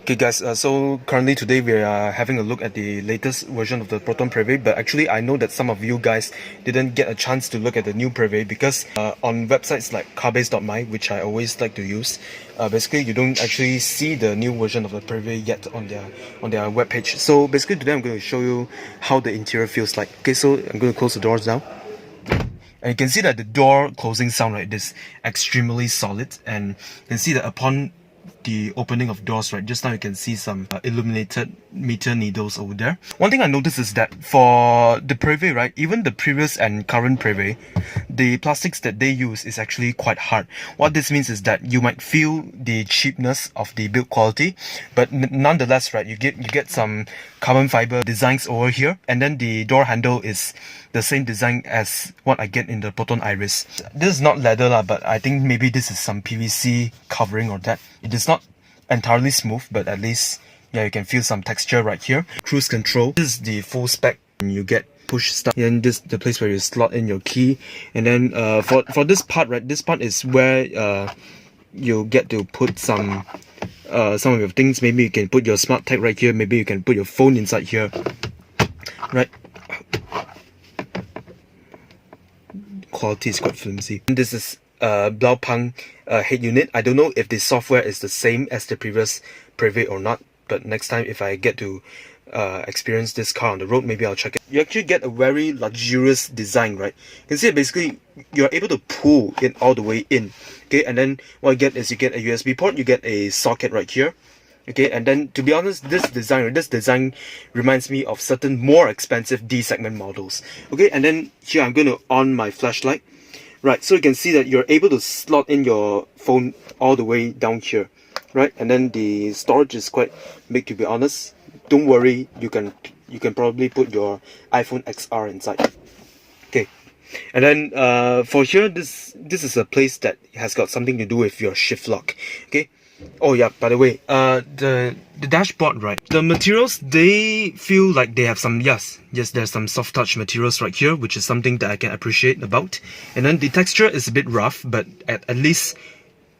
Okay guys, so currently today we are having a look at the latest version of the Proton Prevé, but actually I know that some of you guys didn't get a chance to look at the new Prevé because on websites like carbase.my, which I always like to use, basically you don't actually see the new version of the Prevé yet on their webpage. So basically today I'm going to show you how the interior feels like. Okay, so I'm going to close the doors now. And you can see that the door closing sound, right, is extremely solid, and you can see that upon the opening of doors, right, just now you can see some illuminated meter needles over there. One thing I noticed is that for the Prevé, right, even the previous and current Prevé, the plastics that they use is actually quite hard. What this means is that you might feel the cheapness of the build quality, but nonetheless, right, you get some carbon fiber designs over here, and then the door handle is the same design as what I get in the Proton iriz. This is not leather lah, but I think maybe this is some PVC covering or that. It is not entirely smooth, but at least yeah, you can feel some texture right here. Cruise control. This is the full spec. You get push start, and this the place where you slot in your key. And then for this part, right, this part is where you get to put some of your things. Maybe you can put your smart tag right here. Maybe you can put your phone inside here, right? Quality is quite flimsy. This is Blaupang head unit. I don't know if the software is the same as the previous Prevé or not, but next time if I get to experience this car on the road, maybe I'll check it. You actually get a very luxurious design, right? You can see basically you're able to pull it all the way in, okay? And then what you get is you get a USB port, you get a socket right here, okay? And then to be honest, this design reminds me of certain more expensive D segment models, okay? And then here I'm going to on my flashlight. Right, so you can see that you're able to slot in your phone all the way down here, right? And then the storage is quite big, to be honest. Don't worry, you can probably put your iPhone XR inside. Okay, and then for here, this is a place that has got something to do with your shift lock. Okay. Oh yeah, by the way, the dashboard, right, the materials, they feel like they have some, yes, there's some soft touch materials right here, which is something that I can appreciate about. And then the texture is a bit rough, but at least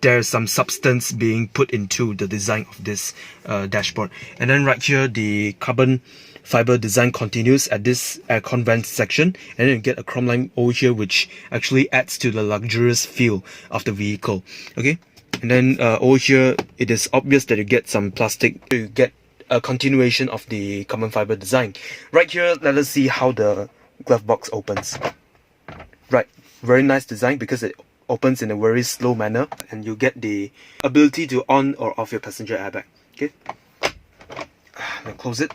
there's some substance being put into the design of this dashboard. And then right here, the carbon fiber design continues at this aircon vent section, and then you get a chrome line over here, which actually adds to the luxurious feel of the vehicle. Okay. And then over here, it is obvious that you get some plastic. You get a continuation of the carbon fiber design. Right here, let us see how the glove box opens. Right, very nice design because it opens in a very slow manner, and you get the ability to on or off your passenger airbag. Okay, now close it.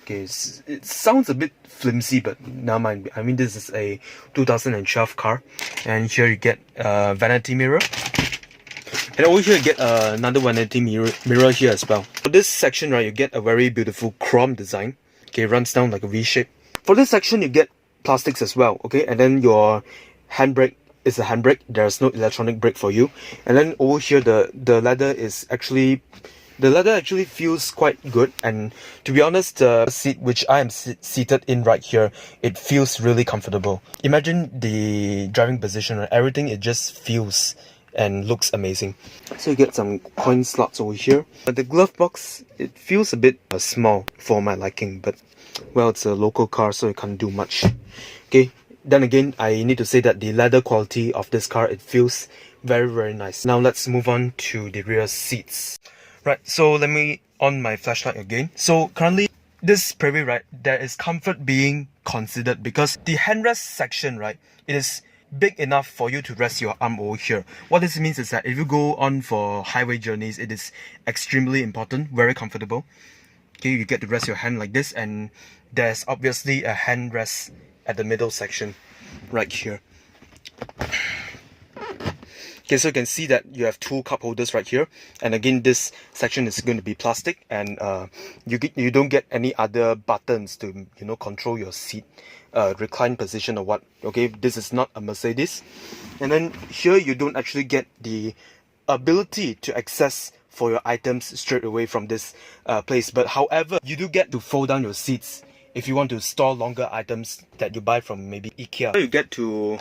Okay, it sounds a bit flimsy, but never mind. I mean, this is a 2012 car, and here you get a vanity mirror. And over here you get another vanity mirror here as well. For this section, right, you get a very beautiful chrome design. Okay, it runs down like a V shape. For this section, you get plastics as well. Okay, and then your handbrake is a handbrake. There's no electronic brake for you. And then over here, the leather actually feels quite good. And to be honest, the seat which I am seated in right here, it feels really comfortable. Imagine the driving position, right? Everything, it just feels and looks amazing. So you get some coin slots over here. But the glove box, it feels a bit small for my liking, but well, it's a local car, so it can't do much. Okay, then again, I need to say that the leather quality of this car, it feels very, very nice. Now let's move on to the rear seats. Right, so let me on my flashlight again. So currently, this Prevé, right, there is comfort being considered because the handrest section, right, it is big enough for you to rest your arm over here. What this means is that if you go on for highway journeys, it is extremely important, very comfortable. Okay, you get to rest your hand like this, and there's obviously a hand rest at the middle section right here. Okay, so you can see that you have two cup holders right here, and again, this section is going to be plastic, and you don't get any other buttons to control your seat recline position or what. Okay, this is not a Mercedes. And then here you don't actually get the ability to access for your items straight away from this place, but however, you do get to fold down your seats if you want to store longer items that you buy from maybe IKEA. So you get to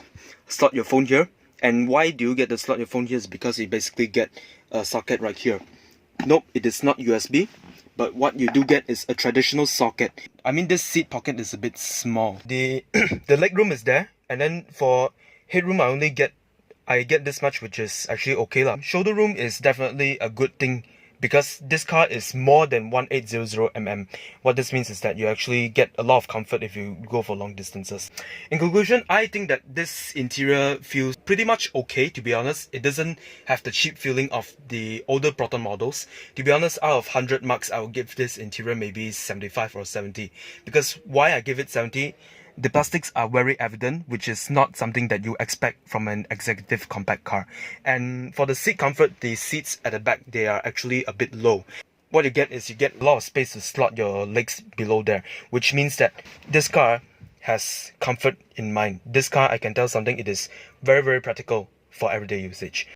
slot your phone here. And why do you get to slot your phone here is because you basically get a socket right here. Nope, it is not USB. But what you do get is a traditional socket. I mean, this seat pocket is a bit small. The the legroom is there, and then for headroom, I get this much, which is actually okay lah. Shoulder room is definitely a good thing because this car is more than 1800 mm. What this means is that you actually get a lot of comfort if you go for long distances. In conclusion, I think that this interior feels pretty much okay, to be honest. It doesn't have the cheap feeling of the older Proton models. To be honest, out of 100 marks, I would give this interior maybe 75 or 70. Because why I give it 70? The plastics are very evident, which is not something that you expect from an executive compact car. And for the seat comfort, the seats at the back, they are actually a bit low. What you get is you get a lot of space to slot your legs below there, which means that this car has comfort in mind. This car, I can tell something, it is very, very practical for everyday usage.